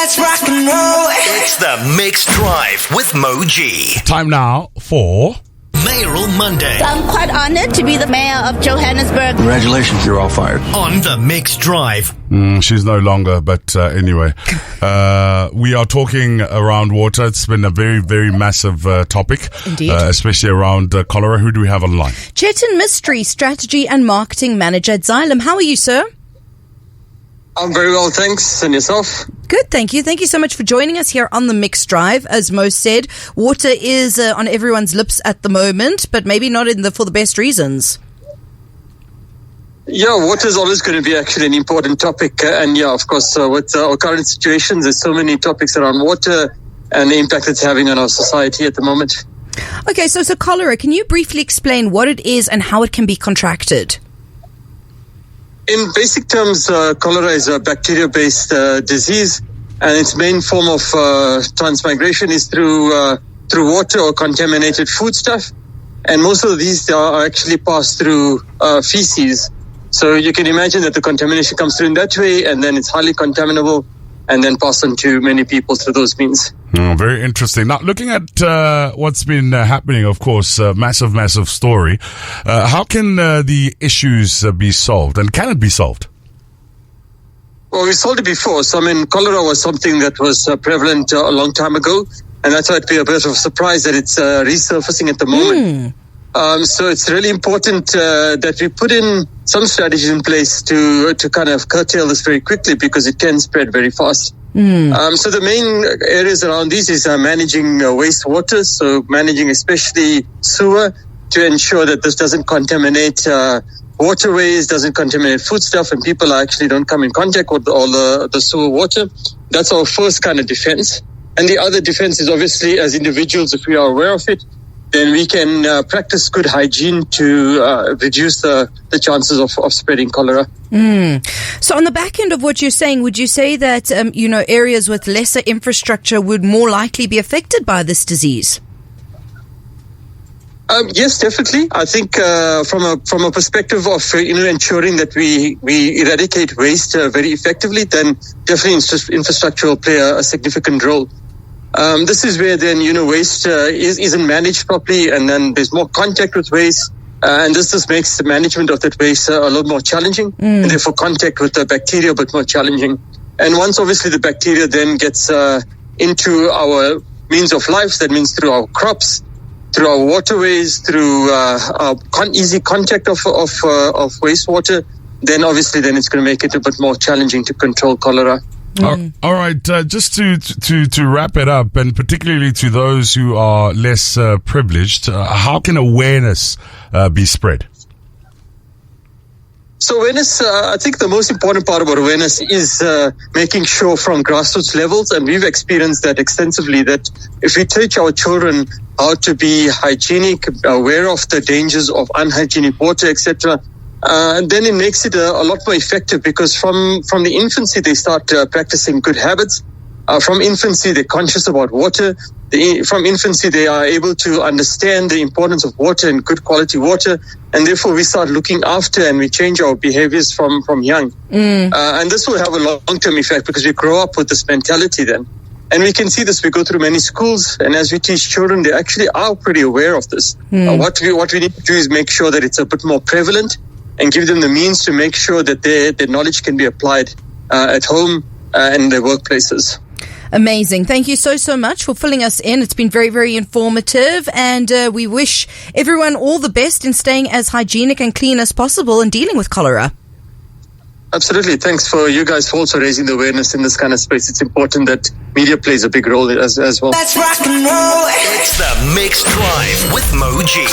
Let's rock and roll. It's the Mixed Drive with Mo G. Time now for Mayoral Monday I'm quite honored to be the mayor of Johannesburg. Congratulations, you're all fired. on the Mixed Drive. she's no longer, but anyway, we are talking around water. It's been a very, very massive topic, Indeed. Especially around cholera. Who do we have online? Chetan Mystery, Strategy and Marketing Manager at Xylem. How are you, sir? I'm very well, thanks. And yourself? Good, thank you. Thank you so much for joining us here on the Mixed Drive. As Mo said, water is on everyone's lips at the moment, but maybe not for the best reasons. Yeah, water is always going to be actually an important topic. And yeah, of course, with our current situations, there's so many topics around water and the impact it's having on our society at the moment. Okay, so cholera, can you briefly explain what it is and how it can be contracted? In basic terms, cholera is a bacteria-based disease, and its main form of transmigration is through water or contaminated foodstuff. And most of these are actually passed through feces. So you can imagine that the contamination comes through in that way, and then it's highly contaminable, and then passed on to many people through those means. Very interesting. Now, looking at what's been happening, of course, massive story. How can the issues be solved, and can it be solved? Well, we solved it before. So, cholera was something that was prevalent a long time ago, and that's why it'd be a bit of a surprise that it's resurfacing at the moment. So it's really important that we put in some strategies in place to kind of curtail this very quickly, because it can spread very fast. So the main areas around these is managing wastewater, so managing especially sewer to ensure that this doesn't contaminate waterways, doesn't contaminate foodstuff, and people actually don't come in contact with all the sewer water. That's our first kind of defense. And the other defense is obviously, as individuals, if we are aware of it, then we can practice good hygiene to reduce the chances of spreading cholera. So on the back end of what you're saying, would you say that, areas with lesser infrastructure would more likely be affected by this disease? Yes, definitely. I think from a perspective of ensuring that we eradicate waste very effectively, then definitely infrastructure will play a significant role. This is where then waste isn't managed properly, and then there's more contact with waste, and this just makes the management of that waste a lot more challenging, and therefore contact with the bacteria a bit more challenging. And once obviously the bacteria then gets into our means of life, that means through our crops, through our waterways, through easy contact of wastewater, then obviously then it's going to make it a bit more challenging to control cholera. All right, just to wrap it up, and particularly to those who are less privileged, how can awareness be spread? So awareness, I think the most important part about awareness is making sure from grassroots levels, and we've experienced that extensively, that if we teach our children how to be hygienic, aware of the dangers of unhygienic water, etc., then it makes it a lot more effective, because from the infancy they start practicing good habits. From infancy they're conscious about water. From infancy they are able to understand the importance of water and good quality water, and therefore we start looking after and we change our behaviors from young. And this will have a long-term effect, because we grow up with this mentality then. And we can see this. We go through many schools, and as we teach children, they actually are pretty aware of this. What we need to do is make sure that it's a bit more prevalent, and give them the means to make sure that their knowledge can be applied at home and in their workplaces. Amazing. Thank you so much for filling us in. It's been very, very informative, and we wish everyone all the best in staying as hygienic and clean as possible and dealing with cholera. Absolutely. Thanks for you guys for also raising the awareness in this kind of space. It's important that media plays a big role as well. Let's rock and roll. It's the Mixed Drive with Mo G.